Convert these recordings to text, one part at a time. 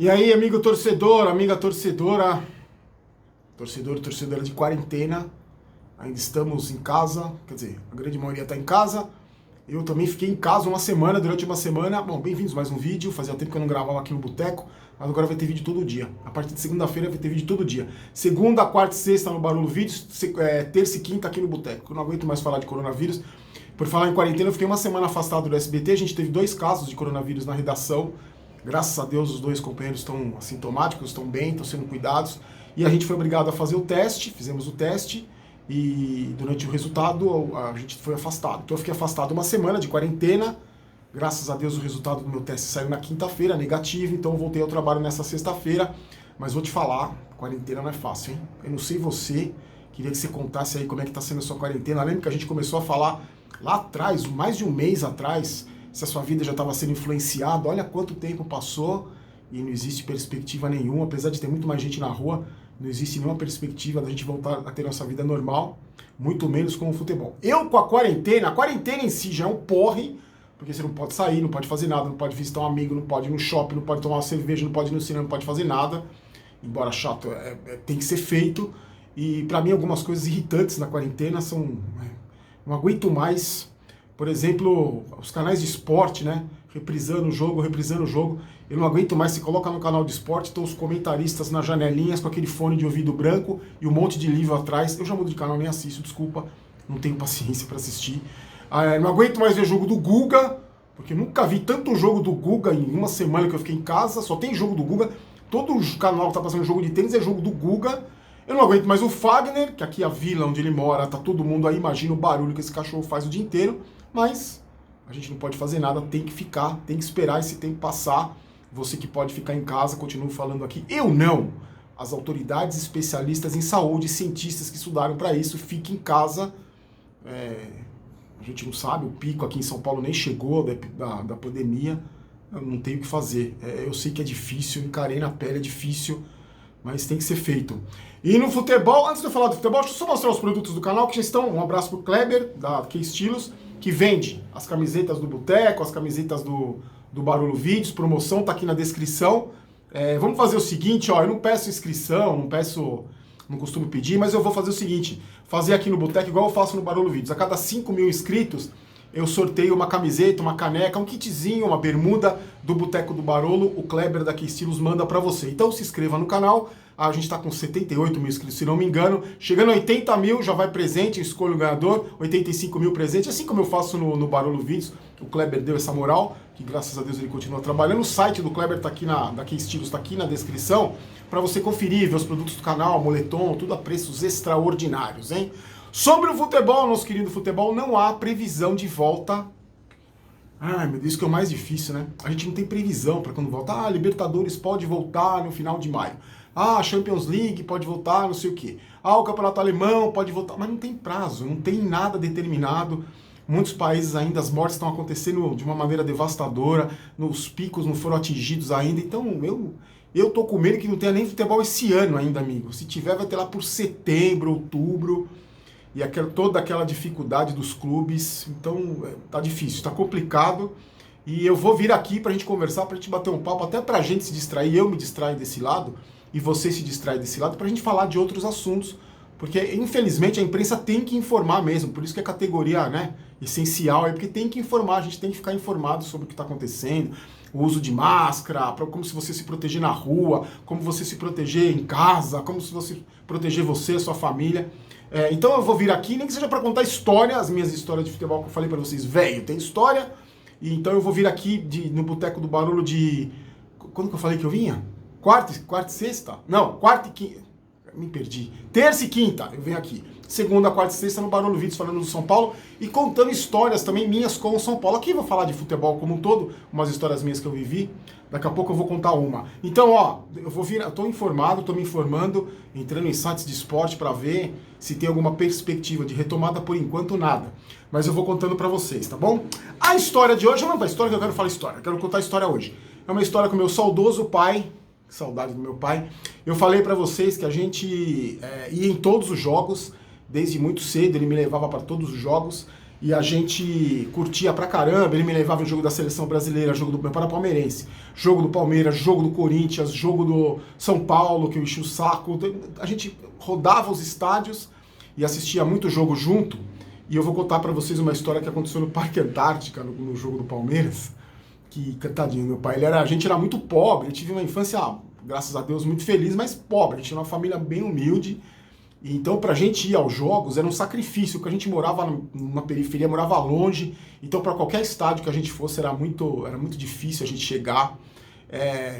E aí, amigo torcedor, amiga torcedora, torcedora de quarentena, ainda estamos em casa, quer dizer, a grande maioria está em casa. Eu também fiquei em casa durante uma semana. Bom, bem-vindos a mais um vídeo. Fazia tempo que eu não gravava aqui no Boteco, mas agora vai ter vídeo todo dia. A partir de segunda-feira vai ter vídeo todo dia. Segunda, quarta e sexta no Barulho Vídeos, terça e quinta aqui no Boteco. Eu não aguento mais falar de coronavírus. Por falar em quarentena, eu fiquei uma semana afastado do SBT. A gente teve 2 casos de coronavírus na redação. Graças a Deus os 2 companheiros estão assintomáticos, estão bem, estão sendo cuidados. E a gente foi obrigado a fazer o teste, fizemos o teste. E durante o resultado a gente foi afastado. Então eu fiquei afastado uma semana de quarentena. Graças a Deus o resultado do meu teste saiu na quinta-feira, negativo. Então eu voltei ao trabalho nessa sexta-feira. Mas vou te falar, quarentena não é fácil, hein? Eu não sei você, queria que você contasse aí como é que tá sendo a sua quarentena. Lembra que a gente começou a falar lá atrás, mais de um mês atrás, se a sua vida já estava sendo influenciada. Olha quanto tempo passou e não existe perspectiva nenhuma, apesar de ter muito mais gente na rua. Não existe nenhuma perspectiva da gente voltar a ter nossa vida normal, muito menos com o futebol. Eu com a quarentena em si já é um porre, porque você não pode sair, não pode fazer nada, não pode visitar um amigo, não pode ir no shopping, não pode tomar uma cerveja, não pode ir no cinema, não pode fazer nada. Embora chato, tem que ser feito. E pra mim algumas coisas irritantes na quarentena são... não aguento mais, por exemplo, os canais de esporte, né? Reprisando o jogo. Eu não aguento mais, se coloca no canal de esporte, estão os comentaristas nas janelinhas com aquele fone de ouvido branco e um monte de livro atrás. Eu já mudo de canal, nem assisto, desculpa, não tenho paciência para assistir. Não aguento mais ver jogo do Guga, porque nunca vi tanto jogo do Guga em uma semana que eu fiquei em casa, só tem jogo do Guga. Todo canal que tá passando jogo de tênis é jogo do Guga. Eu não aguento mais o Fagner, que aqui a vila onde ele mora, tá todo mundo aí, imagina o barulho que esse cachorro faz o dia inteiro, mas a gente não pode fazer nada, tem que ficar, tem que esperar esse tempo passar. Você que pode ficar em casa, continuo falando aqui. Eu não! As autoridades especialistas em saúde, cientistas que estudaram para isso, fiquem em casa. A gente não sabe, o pico aqui em São Paulo nem chegou da pandemia. Eu não tenho o que fazer. Eu sei que é difícil, encarei na pele, é difícil, mas tem que ser feito. E no futebol, antes de eu falar do futebol, deixa eu só mostrar os produtos do canal que já estão. Um abraço pro Kleber, da Que Estilos, que vende as camisetas do Boteco, as camisetas do Barulho Vídeos, promoção tá aqui na descrição. Vamos fazer o seguinte, ó, eu não peço inscrição, não costumo pedir, mas eu vou fazer o seguinte, fazer aqui no Boteco igual eu faço no Barulho Vídeos. A cada 5.000 inscritos, eu sorteio uma camiseta, uma caneca, um kitzinho, uma bermuda do Boteco do Barolo, o Kleber da Que Estilos manda pra você. Então se inscreva no canal, a gente tá com 78 mil inscritos, se não me engano. Chegando a 80 mil, já vai presente, escolha o ganhador, 85 mil presente, assim como eu faço no Barulho Vídeos. O Kleber deu essa moral, que graças a Deus ele continua trabalhando. O site do Kleber tá aqui da Que Estilos, tá aqui na descrição, pra você conferir, ver os produtos do canal, moletom, tudo a preços extraordinários, hein? Sobre o futebol, nosso querido futebol, não há previsão de volta. Ai, meu Deus, isso que é o mais difícil, né? A gente não tem previsão para quando volta. Ah, Libertadores pode voltar no final de maio. Ah, Champions League pode voltar, não sei o quê. Ah, o Campeonato Alemão pode voltar. Mas não tem prazo, não tem nada determinado. Muitos países ainda, as mortes estão acontecendo de uma maneira devastadora. Os picos não foram atingidos ainda. Então, eu tô com medo que não tenha nem futebol esse ano ainda, amigo. Se tiver, vai ter lá por setembro, outubro. E toda aquela dificuldade dos clubes, então tá difícil, tá complicado. E eu vou vir aqui pra gente conversar, pra gente bater um papo, até pra gente se distrair, eu me distraio desse lado, e você se distrai desse lado, pra gente falar de outros assuntos, porque infelizmente a imprensa tem que informar mesmo, por isso que é categoria, né, essencial, porque tem que informar, a gente tem que ficar informado sobre o que tá acontecendo, o uso de máscara, como se você se proteger na rua, como você se proteger em casa, como se você proteger você, sua família. Então eu vou vir aqui, nem que seja para contar história, as minhas histórias de futebol que eu falei para vocês, velho, tem história. E então eu vou vir aqui no Boteco do Barulho de... Quando que eu falei que eu vinha? Quarta e sexta? Não, quarta e quinta. Me perdi. Terça e quinta eu venho aqui. Segunda, quarta e sexta no Barulho Vídeos falando do São Paulo e contando histórias também minhas com o São Paulo. Aqui eu vou falar de futebol como um todo, umas histórias minhas que eu vivi. Daqui a pouco eu vou contar uma. Então, ó, eu tô informado, tô me informando, entrando em sites de esporte para ver se tem alguma perspectiva de retomada. Por enquanto, nada. Mas eu vou contando para vocês, tá bom? A história de hoje, não é a história que eu quero falar história, eu quero contar a história hoje. É uma história com meu saudoso pai, saudade do meu pai. Eu falei para vocês que a gente ia em todos os jogos, desde muito cedo, ele me levava para todos os jogos. e a gente curtia pra caramba. Ele me levava em jogo da seleção brasileira, jogo do meu pai era palmeirense, jogo do Palmeiras, jogo do Corinthians, jogo do São Paulo, que eu enchi o saco. A gente rodava os estádios e assistia muito jogo junto. E eu vou contar pra vocês uma história que aconteceu no Parque Antártica, no jogo do Palmeiras. Que, tadinho, meu pai, a gente era muito pobre. Eu tive uma infância, graças a Deus, muito feliz, mas pobre. A gente tinha uma família bem humilde. Então, pra gente ir aos jogos era um sacrifício, porque a gente morava numa periferia, morava longe. Então, para qualquer estádio que a gente fosse, era muito difícil a gente chegar.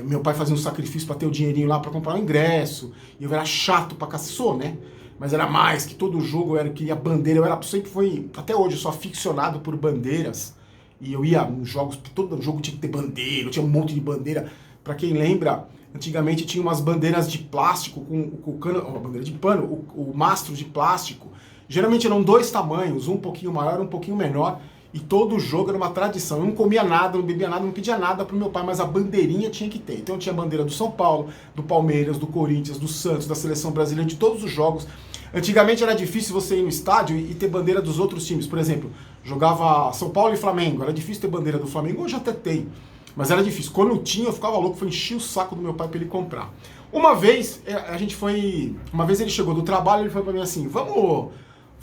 Meu pai fazia um sacrifício para ter o dinheirinho lá para comprar o ingresso. E eu era chato pra cacete, né? Mas era mais que todo jogo eu queria bandeira. Sempre foi, até hoje, eu sou aficionado por bandeiras. E eu ia nos jogos, todo jogo tinha que ter bandeira, tinha um monte de bandeira. Pra quem lembra, antigamente tinha umas bandeiras de plástico, com cano, uma bandeira de pano, o mastro de plástico. Geralmente eram dois tamanhos, um pouquinho maior, um pouquinho menor. E todo jogo era uma tradição. Eu não comia nada, não bebia nada, não pedia nada pro meu pai, mas a bandeirinha tinha que ter. Então eu tinha bandeira do São Paulo, do Palmeiras, do Corinthians, do Santos, da Seleção Brasileira, de todos os jogos. Antigamente era difícil você ir no estádio e ter bandeira dos outros times. Por exemplo, jogava São Paulo e Flamengo. Era difícil ter bandeira do Flamengo, hoje até tem. Mas era difícil. Quando eu tinha, eu ficava louco, foi encher o saco do meu pai para ele comprar. Uma vez, ele chegou do trabalho e ele falou para mim assim, vamos,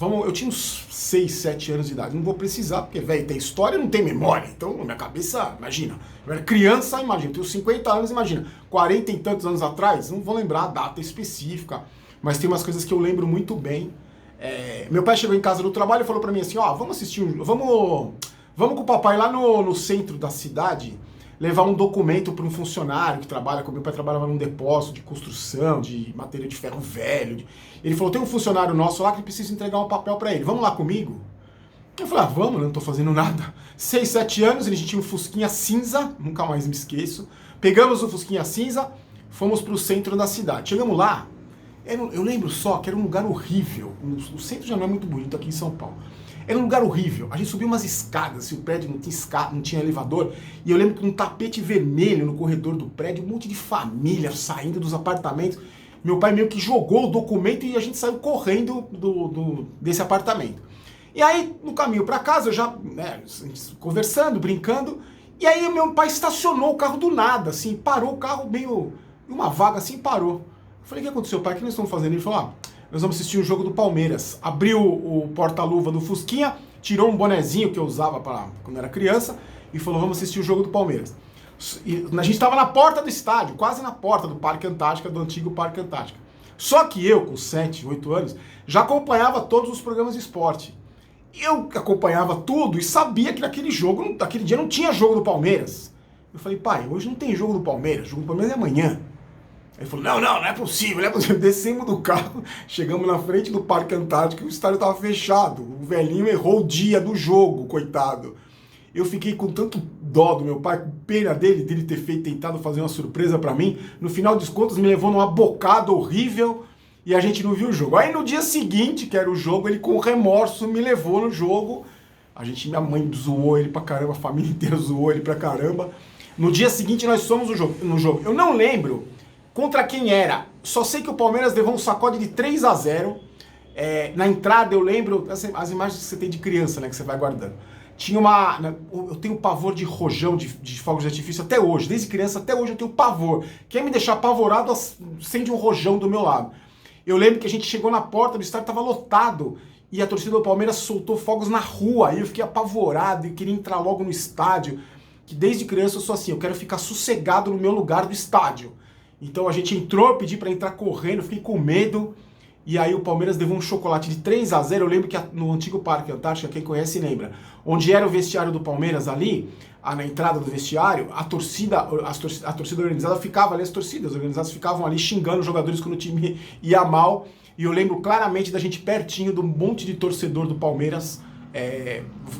eu tinha uns 6, 7 anos de idade, não vou precisar, porque, velho, tem história e não tem memória. Então, na minha cabeça, imagina, eu era criança, imagina, eu tenho 50 anos, imagina, 40 e tantos anos atrás, não vou lembrar a data específica, mas tem umas coisas que eu lembro muito bem. Meu pai chegou em casa do trabalho e falou pra mim assim, vamos assistir vamos com o papai lá no centro da cidade, levar um documento para um funcionário que trabalha, como meu pai trabalhava num depósito de construção, de matéria de ferro velho. Ele falou, tem um funcionário nosso lá que precisa entregar um papel para ele, vamos lá comigo? Eu falei, vamos, não tô fazendo nada. 6, 7 anos, a gente tinha um Fusquinha cinza, nunca mais me esqueço. Pegamos o Fusquinha cinza, fomos pro centro da cidade. Chegamos lá, eu lembro só que era um lugar horrível. O centro já não é muito bonito aqui em São Paulo. Era um lugar horrível. A gente subiu umas escadas, o prédio não tinha escada, não tinha elevador. E eu lembro que um tapete vermelho no corredor do prédio, um monte de família saindo dos apartamentos. Meu pai meio que jogou o documento e a gente saiu correndo desse apartamento. E aí, no caminho para casa, eu já, conversando, brincando, e aí meu pai estacionou o carro do nada, assim, parou o carro meio, uma vaga assim, parou. Eu falei, o que aconteceu, pai? O que nós estamos fazendo? Ele falou, nós vamos assistir o jogo do Palmeiras. Abriu o porta-luva do Fusquinha, tirou um bonezinho que eu usava quando era criança e falou, vamos assistir o jogo do Palmeiras. E a gente estava na porta do estádio, quase na porta do Parque Antártica, do antigo Parque Antártica. Só que eu, com 7, 8 anos, já acompanhava todos os programas de esporte. Eu acompanhava tudo e sabia que naquele dia não tinha jogo do Palmeiras. Eu falei, pai, hoje não tem jogo do Palmeiras, o jogo do Palmeiras é amanhã. Ele falou, não é possível, não é possível. Descemos do carro, chegamos na frente do Parque Antártico e o estádio estava fechado. O velhinho errou o dia do jogo, coitado. Eu fiquei com tanto dó do meu pai, com pena dele ter tentado fazer uma surpresa para mim. No final dos contos, me levou numa bocada horrível e a gente não viu o jogo. Aí no dia seguinte, que era o jogo, ele com remorso me levou no jogo. Minha mãe zoou ele pra caramba, a família inteira zoou ele pra caramba. No dia seguinte, nós fomos no jogo. Eu não lembro contra quem era. Só sei que o Palmeiras levou um sacode de 3-0. Na entrada eu lembro, as imagens que você tem de criança, né, que você vai guardando. Tinha eu tenho pavor de rojão, de fogos de artifício até hoje. Desde criança até hoje eu tenho pavor. Quer me deixar apavorado, acende um rojão do meu lado. Eu lembro que a gente chegou na porta do estádio, estava lotado. E a torcida do Palmeiras soltou fogos na rua. E eu fiquei apavorado e queria entrar logo no estádio. Que desde criança eu sou assim, eu quero ficar sossegado no meu lugar do estádio. Então a gente entrou, eu pedi pra entrar correndo, fiquei com medo. E aí o Palmeiras levou um chocolate de 3-0. Eu lembro que no antigo Parque Antártica, quem conhece lembra, onde era o vestiário do Palmeiras ali, na entrada do vestiário, a torcida organizada ficava ali, as torcidas organizadas ficavam ali xingando os jogadores quando o time ia mal. E eu lembro claramente da gente pertinho de um monte de torcedor do Palmeiras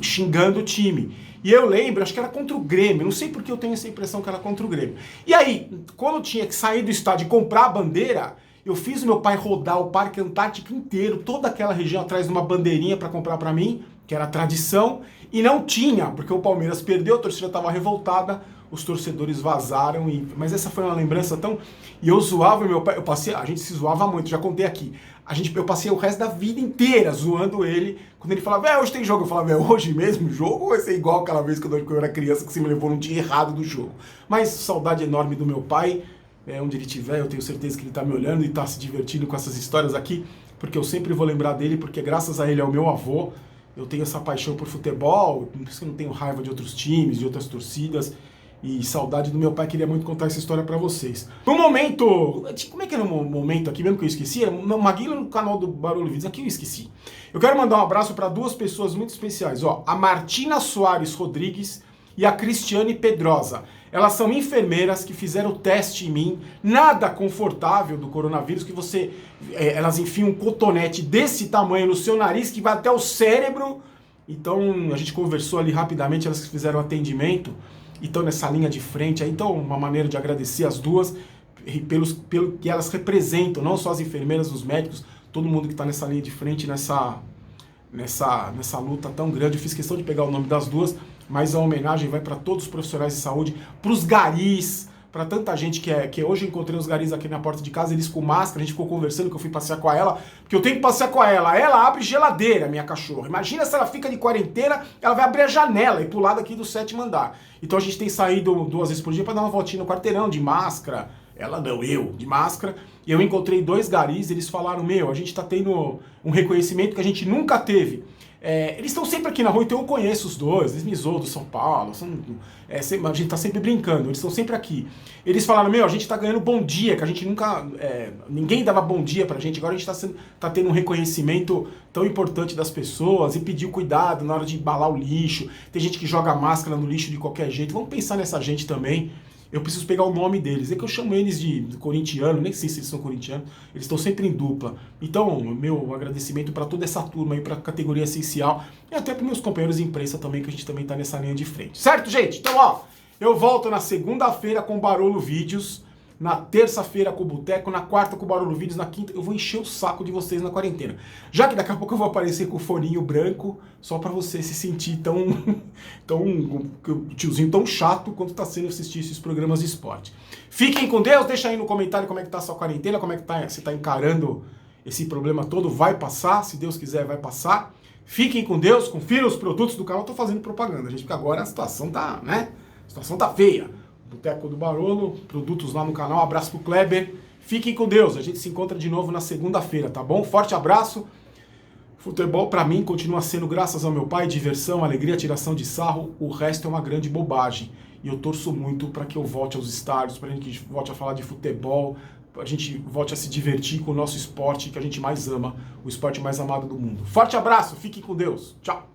xingando o time. E eu lembro, acho que era contra o Grêmio, não sei porque eu tenho essa impressão que era contra o Grêmio. E aí, quando eu tinha que sair do estádio e comprar a bandeira, eu fiz o meu pai rodar o Parque Antártico inteiro, toda aquela região atrás de uma bandeirinha para comprar para mim, que era tradição, e não tinha, porque o Palmeiras perdeu, a torcida estava revoltada, os torcedores vazaram, mas essa foi uma lembrança tão... E eu zoava meu pai, a gente se zoava muito, já contei aqui. Eu passei o resto da vida inteira zoando ele, quando ele falava, hoje tem jogo, eu falava, hoje mesmo jogo, ou vai ser igual aquela vez quando eu era criança, que você me levou num dia errado do jogo. Mas saudade enorme do meu pai, onde ele estiver, eu tenho certeza que ele está me olhando e está se divertindo com essas histórias aqui, porque eu sempre vou lembrar dele, porque graças a ele é o meu avô, eu tenho essa paixão por futebol, por isso que eu não tenho raiva de outros times, de outras torcidas, e saudade do meu pai, queria muito contar essa história pra vocês. No momento, como é que era o momento aqui mesmo que eu esqueci? Era uma Maguila no canal do Barolo Vídeos, aqui eu esqueci. Eu quero mandar um abraço para duas pessoas muito especiais, a Martina Soares Rodrigues e a Cristiane Pedrosa. Elas são enfermeiras que fizeram o teste em mim, nada confortável do coronavírus, que elas enfiam um cotonete desse tamanho no seu nariz, que vai até o cérebro. Então, a gente conversou ali rapidamente, elas fizeram o atendimento, e estão nessa linha de frente. Então, uma maneira de agradecer as duas, pelo que elas representam, não só as enfermeiras, os médicos, todo mundo que está nessa linha de frente, nessa luta tão grande. Eu fiz questão de pegar o nome das duas, mas a homenagem vai para todos os profissionais de saúde, para os garis, para tanta gente que hoje eu encontrei os garis aqui na porta de casa, eles com máscara, a gente ficou conversando, que eu fui passear com ela, porque eu tenho que passear com ela abre geladeira, minha cachorra. Imagina se ela fica de quarentena, ela vai abrir a janela e pular daqui do 7º andar. Então a gente tem saído 2 vezes por dia para dar uma voltinha no quarteirão, de máscara, ela não, eu, de máscara, e eu encontrei 2 garis, eles falaram, a gente tá tendo um reconhecimento que a gente nunca teve. Eles estão sempre aqui na rua, então eu conheço os dois, eles me zoam do São Paulo, a gente tá sempre brincando, eles estão sempre aqui. Eles falaram, a gente tá ganhando bom dia, que a gente nunca, ninguém dava bom dia pra gente, agora a gente tá tendo um reconhecimento tão importante das pessoas, e pediu cuidado na hora de embalar o lixo, tem gente que joga máscara no lixo de qualquer jeito, vamos pensar nessa gente também. Eu preciso pegar o nome deles. É que eu chamo eles de corintiano, nem sei se eles são corintianos, eles estão sempre em dupla. Então, meu agradecimento para toda essa turma aí, para a categoria essencial, e até para meus companheiros de imprensa também, que a gente também está nessa linha de frente. Certo, gente? Então, eu volto na segunda-feira com o Barolo Vídeos, na terça-feira com o Boteco, na quarta com o Barolo Vídeos, na quinta eu vou encher o saco de vocês na quarentena. Já que daqui a pouco eu vou aparecer com o foninho branco, só pra você se sentir tiozinho tão chato quanto tá sendo assistir esses programas de esporte. Fiquem com Deus, deixa aí no comentário como é que tá a sua quarentena, como é que você tá encarando esse problema todo, vai passar, se Deus quiser vai passar. Fiquem com Deus, confiram os produtos do canal, eu tô fazendo propaganda, gente, porque agora a situação tá, A situação tá feia. Boteco do Barolo, produtos lá no canal, abraço pro Kleber, fiquem com Deus, a gente se encontra de novo na segunda-feira, tá bom? Forte abraço, futebol pra mim continua sendo, graças ao meu pai, diversão, alegria, tiração de sarro, o resto é uma grande bobagem, e eu torço muito para que eu volte aos estádios, pra gente volte a falar de futebol, a gente volte a se divertir com o nosso esporte que a gente mais ama, o esporte mais amado do mundo. Forte abraço, fiquem com Deus, tchau!